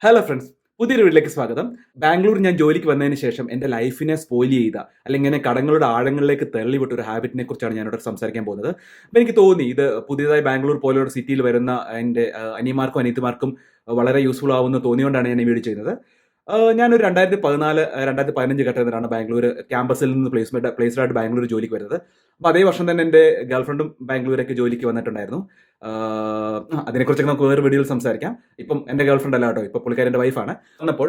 Hello friends, പുതിയൊരു വീട്ടിലേക്ക് സ്വാഗതം. ബാംഗ്ലൂർ ഞാൻ ജോലിക്ക് വന്നതിന് ശേഷം എൻ്റെ ലൈഫിനെ സ്പോയിൽ ചെയ്ത അല്ലെങ്കിൽ എന്നെ കടങ്ങളുടെ ആഴങ്ങളിലേക്ക് തള്ളിവിട്ട ഒരു ഹാബിറ്റിനെ കുറിച്ചാണ് ഞാനിവിടെ സംസാരിക്കാൻ പോകുന്നത്. അപ്പോൾ എനിക്ക് തോന്നി ഇത് പുതിയതായി ബാംഗ്ലൂർ പോലുള്ള ഒരു സിറ്റിയിൽ വരുന്ന എൻ്റെ അനിയന്മാർക്കും അനിയത്തിമാർക്കും വളരെ യൂസ്ഫുൾ ആവുമെന്ന് തോന്നിയുകൊണ്ടാണ് ഞാൻ ഈ വീഡിയോ ചെയ്യുന്നത്. ഞാനൊരു 2014, 2015 ഘട്ടത്തിലാണ് ബാംഗ്ലൂർ ക്യാമ്പസിൽ നിന്ന് പ്ലേസ്ഡായിട്ട് ബാംഗ്ലൂർ ജോലിക്ക് വരുന്നത്. അപ്പോൾ അതേ വർഷം തന്നെ എൻ്റെ ഗേൾഫ്രണ്ടും ബാംഗ്ലൂരേക്ക് ജോലിക്ക് വന്നിട്ടുണ്ടായിരുന്നു. അതിനെക്കുറിച്ചൊക്കെ നമുക്ക് വേറെ വീഡിയോയിൽ സംസാരിക്കാം. ഇപ്പം എൻ്റെ ഗേൾഫ്രണ്ട് അല്ല കേട്ടോ, ഇപ്പം പുള്ളിക്കാരി എൻ്റെ വൈഫാണ്. വന്നപ്പോൾ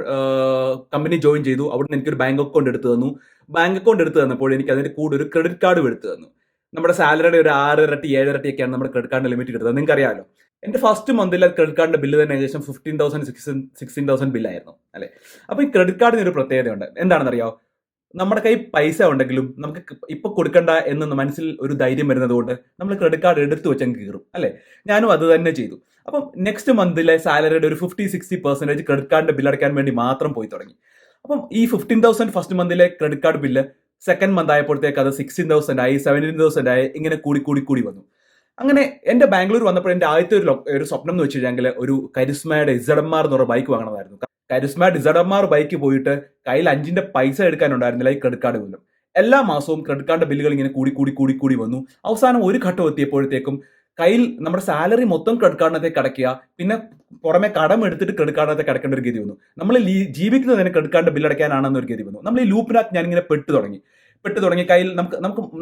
കമ്പനി ജോയിൻ ചെയ്തു. അവിടുന്ന് എനിക്കൊരു ബാങ്ക് അക്കൗണ്ട് എടുത്തു തന്നു. ബാങ്ക് അക്കൗണ്ട് എടുത്തു തന്നപ്പോൾ എനിക്ക് അതിൻ്റെ കൂടെ ഒരു ക്രെഡിറ്റ് കാർഡും എടുത്തു തന്നു. നമ്മുടെ സാലറിയുടെ ഒരു 6 ഇരട്ടി 7 ഇരട്ടിയൊക്കെയാണ് നമ്മുടെ ക്രെഡിറ്റ് കാർഡിന്റെ ലിമിറ്റ് കിട്ടുന്നത്. നിങ്ങൾക്ക് അറിയാമല്ലോ. എന്റെ ഫസ്റ്റ് മന്തിൽ ക്രെഡിറ്റ് കാർഡിന്റെ ബില്ല് തന്നെ ഏകദേശം 15,000 16,000 ബില്ലായിരുന്നു അല്ലെ. അപ്പൊ ഈ ക്രെഡിറ്റ് കാർഡിന് ഒരു പ്രത്യേകതയുണ്ട്. എന്താണെന്ന് അറിയാമോ? നമ്മുടെ കയ്യിൽ പൈസ ഉണ്ടെങ്കിലും നമുക്ക് ഇപ്പൊ കൊടുക്കണ്ട എന്ന് മനസ്സിൽ ഒരു ധൈര്യം വരുന്നത് കൊണ്ട് നമ്മൾ ക്രെഡിറ്റ് കാർഡ് എടുത്തു വെച്ചങ്ങ് കീറും അല്ലെ. ഞാനും അത് തന്നെ ചെയ്തു. അപ്പം നെക്സ്റ്റ് മന്തിലെ സാലറിയുടെ ഒരു 50-60% ക്രെഡിറ്റ് കാർഡിന്റെ ബില്ല് അടയ്ക്കാൻ വേണ്ടി മാത്രം പോയി തുടങ്ങി. അപ്പം ഈ 15,000 ഫസ്റ്റ് മന്തിലെ credit card bill second month ആയപ്പോഴത്തേക്ക് അത് 16,000 ആയി, 17,000 ആയി, ഇങ്ങനെ കൂടി വന്നു. അങ്ങനെ എന്റെ ബാംഗ്ലൂർ വന്നപ്പോൾ എന്റെ ആദ്യത്തെ ഒരു സ്വപ്നം എന്ന് വെച്ച് കഴിഞ്ഞാൽ ഒരു കരിസ്മയുടെ ZMR എന്ന് പറഞ്ഞ ബൈക്ക് വാങ്ങണമായിരുന്നു. കരിസ്മയുടെ ZMR ബൈക്ക് പോയിട്ട് കയ്യിൽ 5ന്റെ പൈസ എടുക്കാനുണ്ടായിരുന്നില്ല ഈ ക്രെഡിറ്റ് കാർഡ് ബില്ലും. എല്ലാ മാസവും ക്രെഡിറ്റ് കാർഡ് ബില്ലുകൾ ഇങ്ങനെ കൂടി വന്നു. അവസാനം ഒരു ഘട്ടം എത്തിയപ്പോഴത്തേക്കും കയ്യിൽ നമ്മുടെ സാലറി മൊത്തം ക്രെഡിറ്റ് കാർഡിനകത്തേക്ക് അടയ്ക്കുക, പിന്നെ പുറമെ കടം എടുത്തിട്ട് ക്രെഡിറ്റ് കാർഡിനകത്തേക്ക് അടയ്ക്കേണ്ട ഒരു ഗതി വന്നു. നമ്മൾ ജീവിക്കുന്നതിന് ക്രെഡിറ്റ് കാർഡിന്റെ ബില്ല് അടയ്ക്കാനാണെന്ന് ഒരു ഗതി വന്നു. നമ്മൾ ഈ ലൂപ്പിനകത്ത് ഞാനിങ്ങനെ പെട്ടു തുടങ്ങി. കയ്യിൽ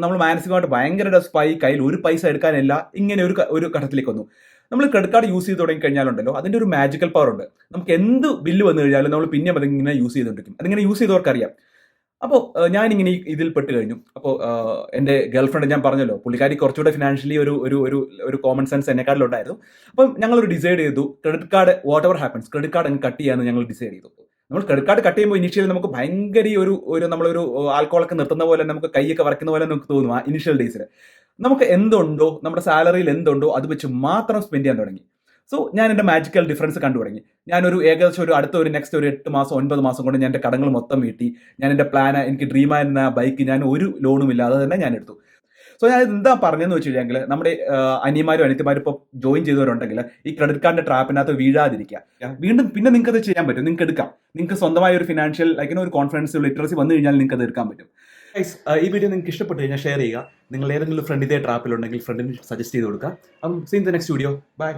നമ്മൾ മാനസികമായിട്ട് ഭയങ്കര ഡെസ്പായി. കയ്യിൽ ഒരു പൈസ എടുക്കാനില്ല. ഇങ്ങനെ ഒരു ഘട്ടത്തിലേക്ക് വന്നു. നമ്മൾ ക്രെഡിറ്റ് കാർഡ് യൂസ് ചെയ്ത് തുടങ്ങി കഴിഞ്ഞാലുണ്ടല്ലോ, അതിന്റെ ഒരു മാജിക്കൽ പവർ ഉണ്ട്. നമുക്ക് എന്ത് ബില്ല് വന്നു കഴിഞ്ഞാലും നമ്മൾ പിന്നെ അതിങ്ങനെ യൂസ് ചെയ്തുകൊണ്ടിരിക്കും. അതിങ്ങനെ യൂസ് ചെയ്തവർക്കറിയാം. അപ്പോൾ ഞാനിങ്ങനെ ഇതിൽ പെട്ട് കഴിഞ്ഞു. അപ്പോൾ എൻ്റെ ഗേൾഫ്രണ്ട് ഞാൻ പറഞ്ഞല്ലോ, പുള്ളിക്കാരി കുറച്ചുകൂടെ ഫിനാൻഷ്യലി ഒരു കോമൺ സെൻസ് എന്നെക്കാട്ടിലുണ്ടായിരുന്നു. അപ്പം ഞങ്ങളൊരു ഡിസൈഡ് ചെയ്തു, credit card what ever happens credit card അങ്ങ് കട്ട് ചെയ്യാമെന്ന് ഞങ്ങൾ ഡിസൈഡ് ചെയ്തു. നമ്മൾ ക്രെഡിറ്റ് കാർഡ് കട്ട് ചെയ്യുമ്പോൾ ഇനിഷ്യലി നമുക്ക് ഭയങ്കര നമ്മളൊരു ആൽക്കോളൊക്കെ നിർത്തുന്ന പോലെ, നമുക്ക് കൈയൊക്കെ വരയ്ക്കുന്ന പോലെ നമുക്ക് തോന്നും ആ ഇനിഷ്യൽ ഡേയ്സിൽ. നമുക്ക് എന്തുണ്ടോ, നമ്മുടെ സാലറിയിൽ എന്തുണ്ടോ അത് വെച്ച് മാത്രം സ്പെൻഡ് ചെയ്യാൻ തുടങ്ങി. സോ ഞാൻ എൻ്റെ മാജിക്കൽ ഡിഫറൻസ് കണ്ടു തുടങ്ങി. ഞാനൊരു ഏകദേശം നെക്സ്റ്റ് ഒരു 8 മാസം 9 മാസം കൊണ്ട് ഞാൻ എൻ്റെ കടങ്ങൾ മൊത്തം വീട്ടി. ഞാൻ എൻ്റെ പ്ലാൻ, എനിക്ക് ഡ്രീമായിരുന്ന ബൈക്ക് ഞാൻ ഒരു ലോണും ഇല്ലാതെ തന്നെ ഞാൻ എടുത്തു. സോ ഞാൻ എന്താ പറഞ്ഞതെന്ന് വെച്ച് കഴിഞ്ഞാൽ, നമ്മുടെ അനിയന്മാരും അനിയത്തിമാരും ഇപ്പോൾ ജോയിൻ ചെയ്തവരുണ്ടെങ്കിൽ ഈ ക്രെഡിറ്റ് കാർഡിന്റെ ട്രാപ്പിനകത്ത് വീഴാതിരിക്കുക. വീണ്ടും പിന്നെ നിങ്ങൾക്ക് അത് ചെയ്യാൻ പറ്റും, നിങ്ങൾക്ക് എടുക്കാം. നിങ്ങൾക്ക് സ്വന്തമായ ഒരു ഫിനാൻഷ്യൽ ഒരു കോൺഫിഡൻസ് ലിറ്ററസി വന്നു കഴിഞ്ഞാൽ നിങ്ങൾക്ക് അത് എടുക്കാൻ പറ്റും. ഈ വീഡിയോ നിങ്ങൾക്ക് ഇഷ്ടപ്പെട്ടു കഴിഞ്ഞാൽ ഷെയർ ചെയ്യുക. നിങ്ങൾ ഏതെങ്കിലും ഫ്രണ്ട് ഇതേ ട്രാപ്പിലുണ്ടെങ്കിൽ ഫ്രണ്ടിന് സജസ്റ്റ് ചെയ്ത് കൊടുക്കുക. അപ്പം seen the next video. By.